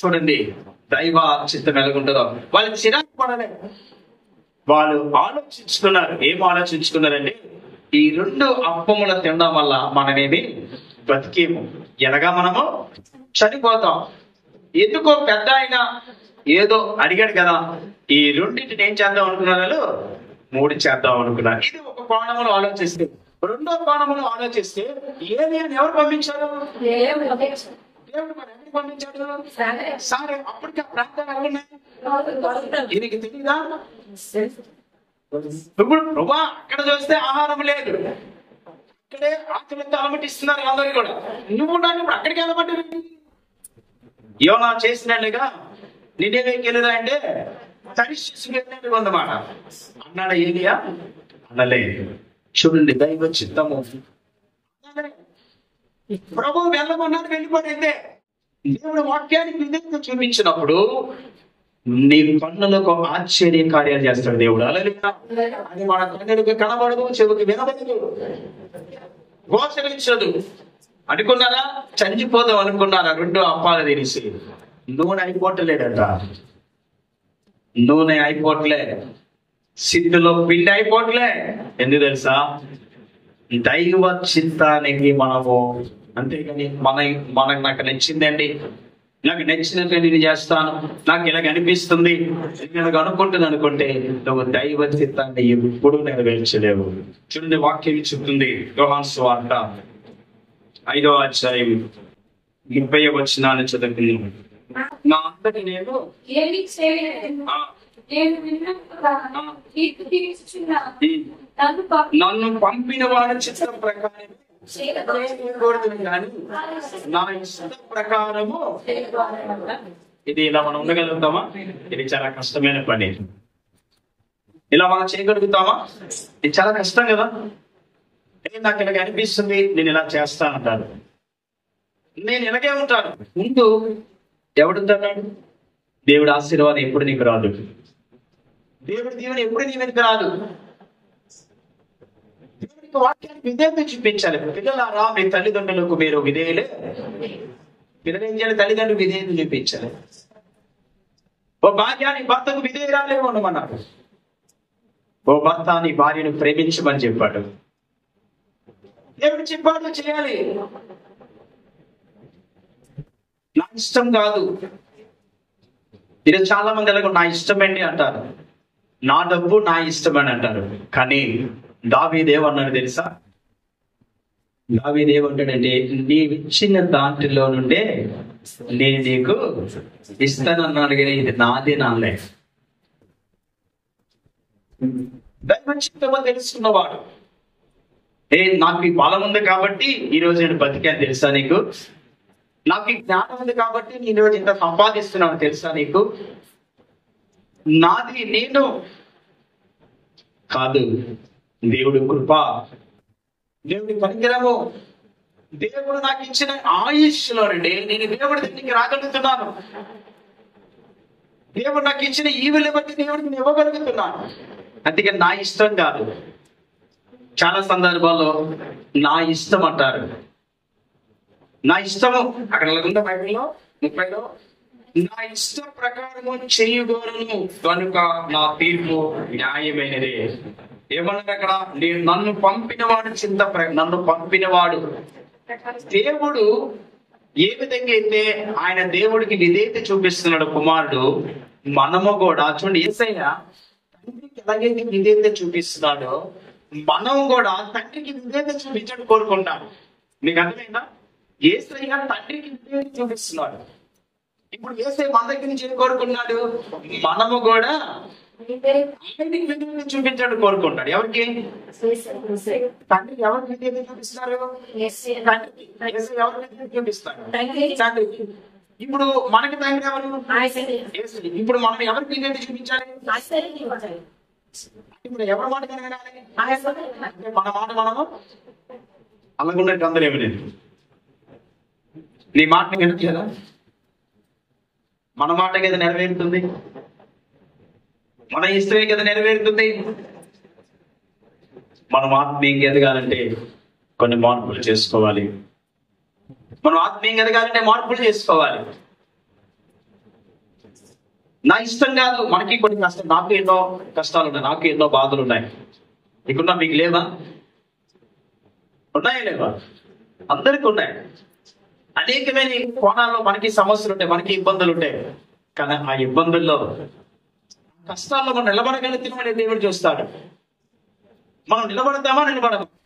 చూడండి దైవ చిత్తం ఎలాగుంటుందో. వాళ్ళు చిరాకు పడలేదు, వాళ్ళు ఆలోచించుకున్నారు. ఏం ఆలోచించుకున్నారండి? ఈ 2 అప్పముల తినడం వల్ల మనమేమి బతికేము, ఎలాగా మనము చనిపోతాం. ఎందుకో పెద్ద ఆయన ఏదో అడిగాడు కదా, ఈ 2టిని ఏం చేద్దాం అనుకున్నారు? 3 చేద్దాం అనుకున్నారు. ఇది ఒక కోణంలో ఆలోచిస్తే. 2వ కోణంలో ఆలోచిస్తే ఏలియాని ఎవరు పంపించారు? దేవుడు మరి ఎందుకు పంపించాడు? సరే, అప్పటికి ఆ ప్రాంతాలు ఎవరున్నాయి దీనికి తెలియదా? ఇప్పుడు ప్రభా అక్కడ చూస్తే ఆహారం లేదు, అక్కడే ఆకలితో అలమటిస్తున్నారు అందరు కూడా. నువ్వు ఇప్పుడు అక్కడికి వెళ్ళబట్టి యోనా చేసినట్టుగా నినేవేకి వెళ్ళదా అంటే తరిశిస్తున్నట్టు ఉందన్నమాట. అన్నాడు ఏలియా? అనలేదు. చూడండి దైవ చిత్తము. ప్రభు వెళ్ళమన్నాడు, వెళ్ళిపోయిందే. దేవుడు వాక్యానికి విధేయత చూపించినప్పుడు నీ కన్నులకు ఆశ్చర్య కార్యాలు చేస్తాడు దేవుడు. హల్లెలూయా. అది మన కన్నులకు కనబడదు, చెవికి వినబడదు, గోచరించదు. అనుకున్నారా? చనిపోదాం అనుకున్నారా? 2 అప్పాలు తినేసి నూనె అయిపోవట్లేదంట. నూనె అయిపోవట్లే, సిద్ధులో పిండి అయిపోవట్లే. ఎందుకు తెలుసా? దైవ చిత్తానికి మనము, అంతేగాని మనకు నాకు నచ్చిందండి, నాకు నచ్చినట్టు నేను చేస్తాను, నాకు ఇలాగ అనిపిస్తుంది, ఇలాగ అనుకుంటుంది అనుకుంటే నువ్వు దైవ చిత్తాన్ని ఎప్పుడు నెరవేర్చలేవు. చూడండి వాక్యం చెప్తుంది, యోహాను సువార్త 5వ అధ్యాయం 30వ వచనాన్ని చదువుకుందాం. నా అంతటి నేను నన్ను పంపిన వాడి చిత్తం ప్రకారం కానీ నా ఇష్ట ప్రకారము. ఇది ఇలా మనం ఉండగలుగుతామా? ఇది చాలా కష్టమైన పని. ఇలా మనం చేయగలుగుతామా? ఇది చాలా కష్టం కదా. నాకు ఇలాగ అనిపిస్తుంది, నేను ఇలా చేస్తానంటాను, నేను ఇలాగే ఉంటాను. ముందు ఎవడుంటాడు? దేవుడు ఆశీర్వాదం ఎప్పుడు నీకు రాదు, దేవుడి దీవెన ఎప్పుడు నీ మీదకి రాదు. దేవుడికి వాక్యానికి విధేయత చూపించాలి. పిల్లలారా, మీ తల్లిదండ్రులకు మీరు విధేయులే. పిల్లలు ఏం చేయాలి? తల్లిదండ్రులు విధేయత చూపించాలి. ఓ భార్య నీ భర్తకు విధేయురాలే ఉండమన్నాడు. ఓ భర్త నీ భార్యను ప్రేమించమని చెప్పాడు. దేవుడు చెప్పాడు చేయాలి. నా ఇష్టం కాదు. ఈరోజు చాలా మంది ఎలాగో నా ఇష్టమేంటి అంటారు, నా డబ్బు నా ఇష్టం అని అంటారు. కానీ దావీదు ఏమన్నాడు తెలుసా? దావీదు ఏమంటాడంటే, నీవిచ్చిన దాంట్లో నుండే నేను నీకు ఇస్తానన్నాడు, కానీ ఇది నాది నాలే. దైవ చిత్తమని తెలుసుకున్నవాడు, నాకు ఈ బలం ఉంది కాబట్టి ఈరోజు నేను బతికాను తెలుసా నీకు? నాకు ఈ జ్ఞానం ఉంది కాబట్టి నేను ఈరోజు ఇంత సంపాదిస్తున్నాను తెలుసా నీకు? నాది నేను కాదు, దేవుడి కృప, దేవుడి పరికరము. దేవుడు నాకు ఇచ్చిన ఆయుష్లో నుండి నేను దేవుడి దగ్గరికి రాగలుగుతున్నాను. దేవుడు నాకు ఇచ్చిన ఈవుల బట్టి దేవుడికి నేను ఇవ్వగలుగుతున్నాను. అందుకే నా ఇష్టం కాదు. చాలా సందర్భాల్లో నా ఇష్టం అంటారు. నా ఇష్టము అక్కడ ఉందా బైబిల్లో 30లో, నా ఇష్ట ప్రకారము చేయగలను కనుక నా తీర్పు న్యాయమైనది. ఏమన్నది అక్కడ? నేను నన్ను పంపినవాడు నన్ను పంపినవాడు. దేవుడు ఏ విధంగా అయితే ఆయన దేవుడికి విధేయత చూపిస్తున్నాడు కుమారుడు, మనము కూడా చూడండి, యేసయ్య తండ్రికి ఎలాగైతే విధేయత చూపిస్తున్నాడో మనం కూడా తండ్రికి విధేయత చూపించడం కోరుకుంటాం. మీకు అర్థమైందా? యేసయ్య తండ్రికి విధేయత చూపిస్తున్నాడు. ఇప్పుడు యేసయ్య మన దగ్గర నుంచి ఏం కోరుకున్నాడు? మనము కూడా ఆయనకి విధేయత చూపించడం కోరుకుంటాడు. ఎవరికి? తండ్రికి. ఎవరికి విధేయత చూపిస్తున్నారు? తండ్రికి. ఎవరికి విధేయత చూపిస్తాడు? తండ్రికి. ఇప్పుడు మనకి తండ్రి ఎవరు? ఇప్పుడు మనం ఎవరికి విధేయత చూపించాలి? ఇప్పుడు ఎవరి మాట వినాలి? మన మాట మనము అలాగుండే అందరూ ఏమి లేదు. నీ మాట వినట్లేదా? మన మాట కదా నెరవేరుతుంది, మన ఇష్టమే కదా నెరవేరుతుంది. మనం ఆత్మీయంగా ఎదగాలంటే కొన్ని మార్పులు చేసుకోవాలి. మనం ఆత్మీయంగా ఎదగాలంటే మార్పులు చేసుకోవాలి. నా ఇష్టం కాదు. మనకి కొన్ని కష్టం, నాకు ఎన్నో కష్టాలు ఉన్నాయి, నాకు ఎన్నో బాధలు ఉన్నాయి. మీకున్నా మీకు లేవా? ఉన్నాయా లేవా? అందరికీ ఉన్నాయి. అనేకమైన కోణాల్లో మనకి సమస్యలు ఉంటాయి, మనకి ఇబ్బందులు ఉంటాయి. కానీ ఆ ఇబ్బందుల్లో, కష్టాల్లో మనం నిలబడగలుగుతామని దేవుడు చూస్తాడు. మనం నిలబడతామా? నిలబడము.